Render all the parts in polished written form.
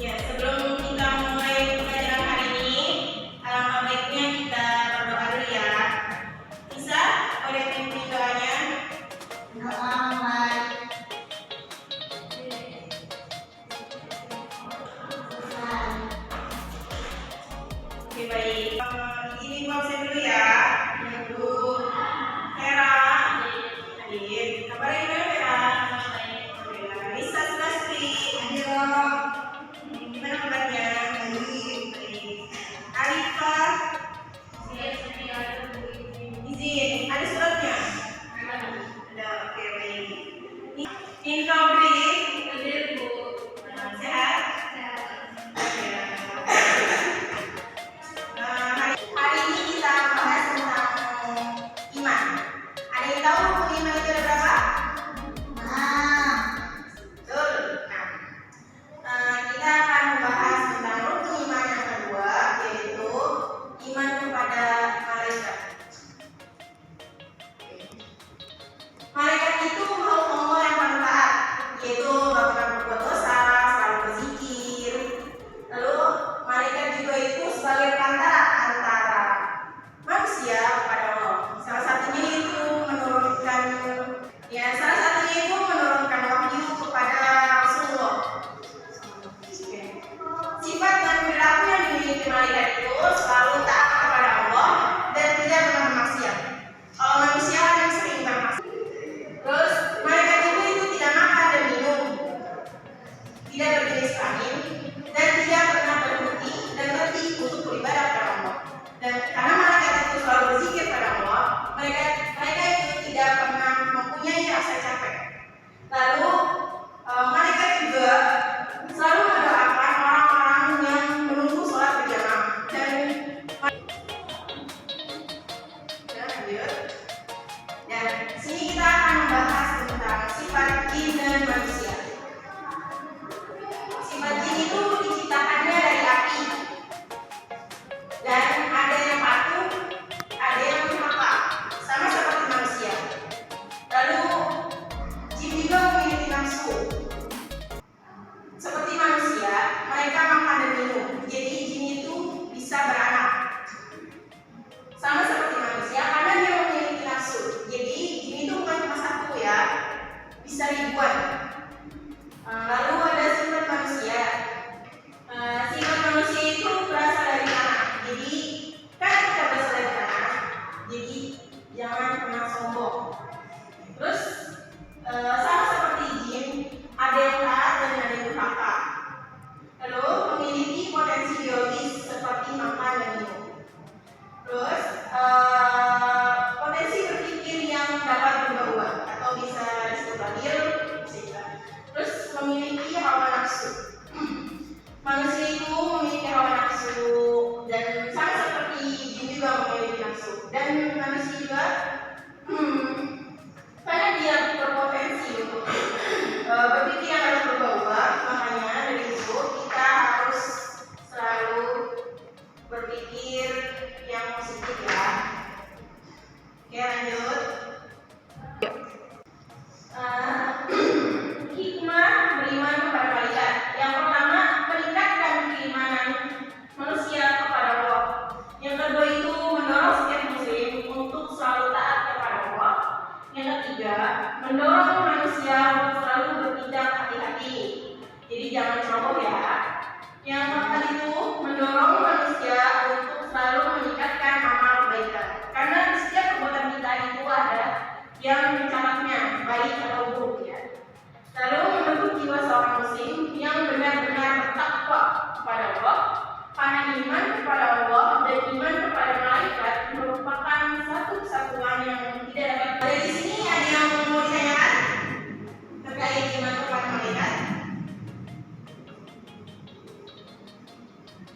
Ya, sebelum kita mulai pelajaran hari ini, alangkah baiknya kita berdoa dulu ya. Bisa boleh pimpin doanya? Doa baik. Oke, baik. Ini absen dulu ya. Dulu Vera, Adit, kabarnya gimana Vera? Nisa, Sulastri, Ayo. gimana kabarnya? Baik. Alifa, izin. Ada suratnya? Ada. Oke, baik. Info sehat? Hari ini kita bahas tentang iman. Ada yang tahu rukun iman itu ada berapa? Nah, Betul. Kita akan membahas tentang rukun iman yang kedua, yaitu iman kepada malaikat. Malaikat itu makhluk Allah yang paling taat, yaitu nggak pernah berbuat dosa, selalu berzikir. Lalu malaikat juga itu sebagai perantara antara manusia kepada Allah. Salah satunya itu menurunkan wahyu kepada Rasulullah. Sifat dan perilaku yang dimiliki malaikat itu selalu taat kepada Allah dan tidak pernah bermaksiat. Kalau manusia kan yang sering bermaksiat. Terus malaikat itu tidak makan dan minum, tidak berjenis kelamin, dan tidak pernah berhenti dan berhenti untuk beribadah kepada Allah. Dan karena malaikat itu selalu berzikir pada Allah, mereka itu tidak pernah mempunyai rasa capek. Lalu malaikat juga selalu mendoakan orang-orang yang menunggu sholat berjamaah. Dan lanjut. Dan sini kita akan membahas tentang sifat jin dan manusia. Sifat jin itu diciptakannya dari api. Dan ada yang patuh, ada yang durhaka, sama seperti manusia. Lalu jin juga memiliki nafsu. Seperti manusia, mereka makan dan minum. Jadi jin itu bisa beranak. Sama seperti manusia, karena dia memiliki nafsu. Jadi jin itu bukan cuma satu ya, bisa ribuan. Lalu ada sifat manusia. Sifat manusia itu berasal dari tanah. Jadi kan kita berasal dari tanah. Jadi jangan pernah sombong. Terus sama seperti jin, ada yang taat dan ada yang durhaka. Lalu memiliki potensi biologis seperti makan dan minum. Terus potensi berpikir yang dapat berubah-ubah atau bisa disebut labil. Terus memiliki hawa nafsu. Manusia itu memiliki hawa nafsu dan sama seperti jin juga memiliki nafsu. Dan manusia juga karena dia berpotensi untuk berpikir yang harus berubah-ubah, makanya dari itu kita harus selalu berpikir yang positif ya. Oke, lanjut. Hikmah beriman kepada malaikat. Yang pertama, meningkatkan keimanan manusia kepada Allah. Yang kedua itu mendorong setiap muslim untuk selalu taat kepada Allah. Yang ketiga, mendorong manusia untuk selalu bertindak hati-hati. Jadi jangan ceroboh ya. Yang keempat itu mendorong manusia untuk selalu meningkatkan amal kebaikan. Karena di setiap perbuatan kita itu ada yang mencatatnya baik atau buruk ya. Lalu membentuk jiwa seorang muslim yang benar-benar bertakwa kepada Allah. Karena iman kepada Allah dan iman kepada malaikat merupakan satu kesatuan yang tidak dapat. Dari sini ada yang mau ditanyakan terkait iman kepada malaikat?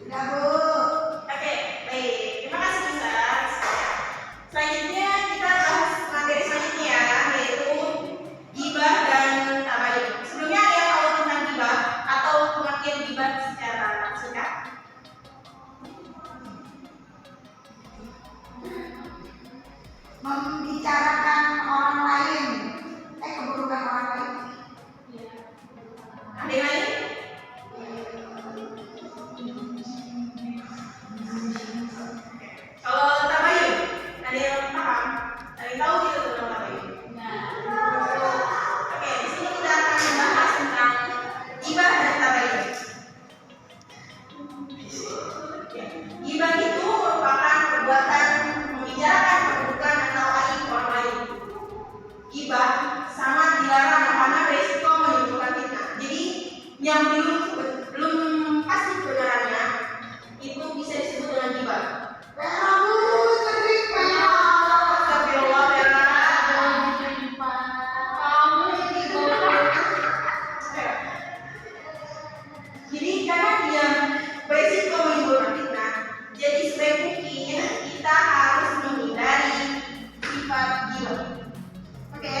sudah Bu. Oke, baik. Terima kasih Ustaz. Selanjutnya kita bahas materi selanjutnya yaitu ghibah dan tabayun. Sebelumnya ada yang tahu tentang ghibah atau pengertian ghibah secara singkat? yang belum pasti kebenarannya itu bisa disebut dengan ghibah. Astagfirullah, Vera. Jadi karena dia berisiko menimbulkan fitnah, jadi sebaik mungkin kita harus menghindari sifat ghibah. Oke?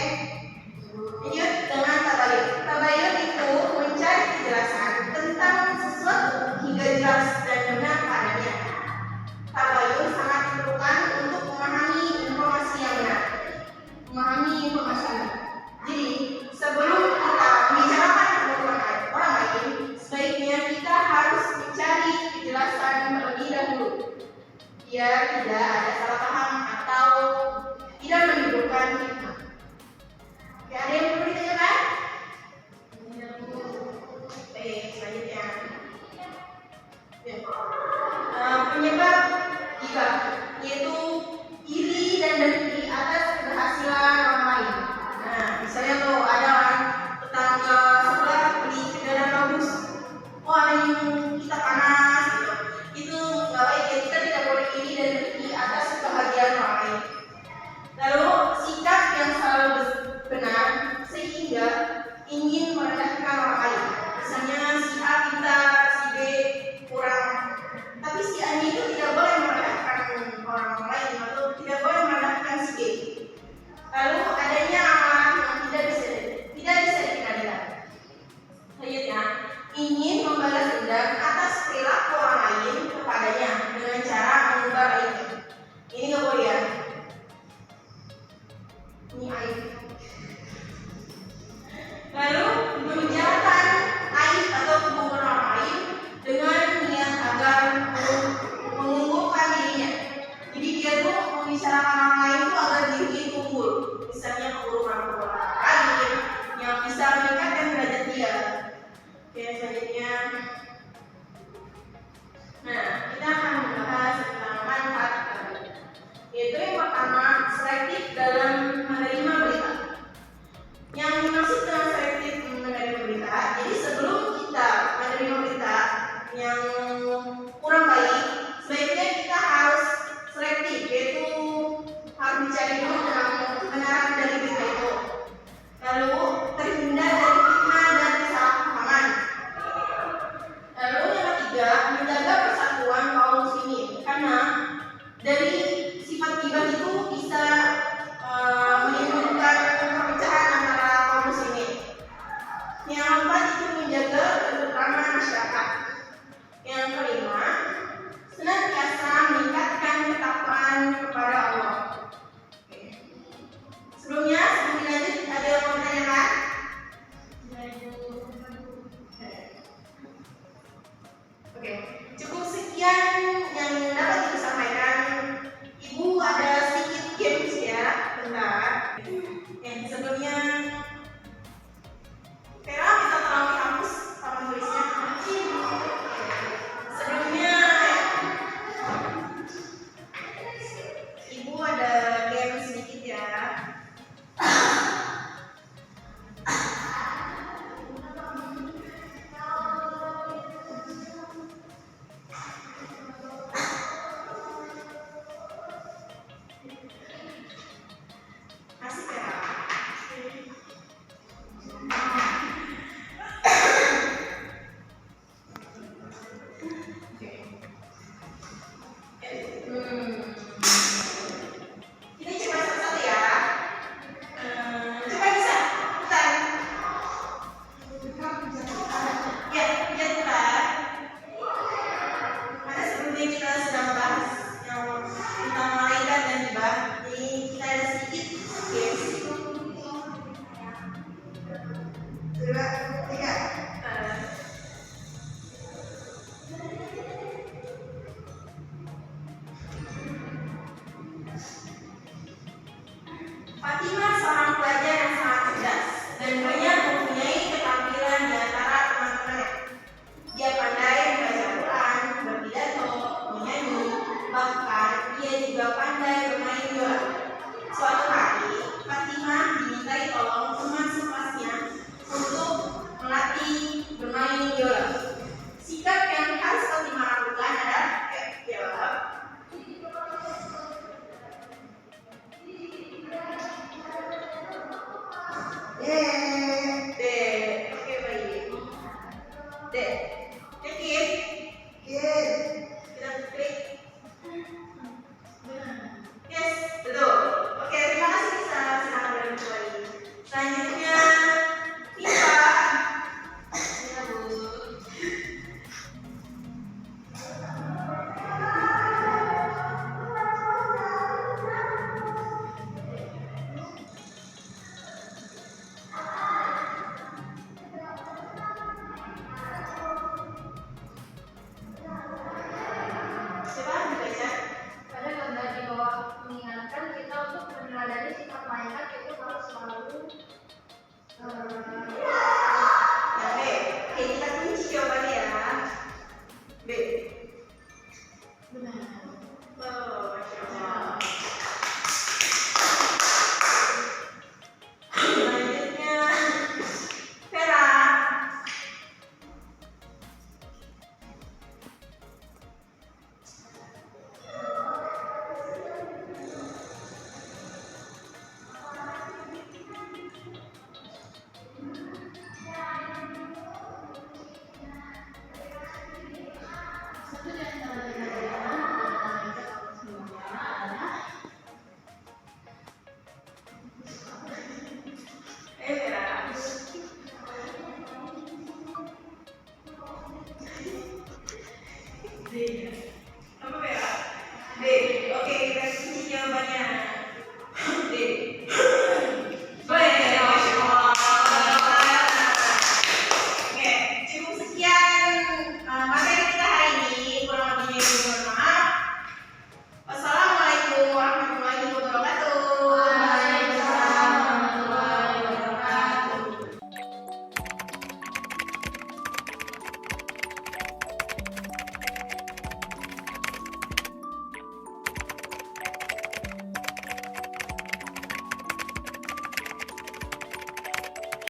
Lanjut dengan tabayun. Tabayun itu mencari kejelasan tentang sesuatu hingga jelas dan benar padanya. Tabayun sangat diperlukan untuk memahami informasi yang benar. Jadi, sebelum kita membicarakan kebutuhan orang lain, sebaiknya kita harus mencari kejelasan terlebih dahulu, biar tidak ada salah paham atau tidak menimbulkan fitnah. Oke, ada yang perlu ditanyakan? Baik, selanjutnya. Penyebab ghibah yaitu iri dan dengki atas keberhasilan orang lain. Nah, misalnya tuh ada orang tetangga sebelah beli kendaraan bagus, oh ada yang kita panas gitu. Itu nggak baik ya, kita tidak boleh iri dan dengki atas kebahagiaan orang lain. Lalu sikap yang selalu benar sehingga ingin merendahkan orang lain. Misalnya si A pintar, si B kurang, tapi si A itu tidak boleh merendahkan orang lain atau tidak boleh merendahkan si B. Lalu adanya amalan yang tidak bisa dikendalikan. Selanjutnya, ingin membalas dendam atas perilaku orang lain kepadanya dengan cara mengubah aibnya. Ini nggak boleh ya. Ini aib. Lalu membicarakan aib atau kebohongan orang lain dengan niat agar mengunggulkan dirinya. Jadi dia tuh membicarakan orang lain itu agar dirinya itu unggul. Misalnya keburukan orang lain yang bisa meningkatkan derajat dia. Oke, selanjutnya. Nah, kita akan membahas tentang manfaat tabayun. Yaitu yang pertama, selektif dalam menerima berita. Yang dimaksud dengan selektif menerima berita, jadi sebelum kita menerima berita yang kurang baik, sebaiknya kita harus selektif, yaitu harus mencari dulu tentang kebenaran dari berita itu. Lalu terhindar dari fitnah dan kesalahpahaman. Lalu yang ketiga, menjaga persatuan kaum muslimin, karena dari sifat ghibah itu bisa menimbulkan perpecahan antara kaum muslimin. Yang keempat itu menjaga ketentraman masyarakat. Yang kelima, senantiasa meningkatkan ketakwaan kepada Allah. Oke. Sebelum lanjut, ada yang mau ditanyakan? Oke, cukup sekian yang dapat kita sampaikan. Ibu ada sedikit games ya, bentar. Sebelumnya Vera kita taruh di kampus sama tulisnya. Sebelumnya Ibu ada game sedikit ya. Asik ya? Ini coba satu-satu ya. Coba bisa putar. Ya, lihat putar. Ada sebelumnya kita sedang bahas yang tentang malaikat dan ghibah. Jadi kita ada sedikit games. 2, 3. Fatimah seorang pelajar yang sangat cerdas dan banyak mempunyai keterampilan di antara teman-temannya. Dia pandai membaca Quran, berpidato, menyanyi, bahkan dia juga pandai bermain biola. Suatu hari, Fatimah dimintai tolong teman sekelasnya untuk melatih Oke, kita finish jawabannya ya. B. Benar. Oh, Masya Allah. Selanjutnya, Vera. Satu di antara tiga golongan menggunakan meja atau semuanya adalah Vera. D.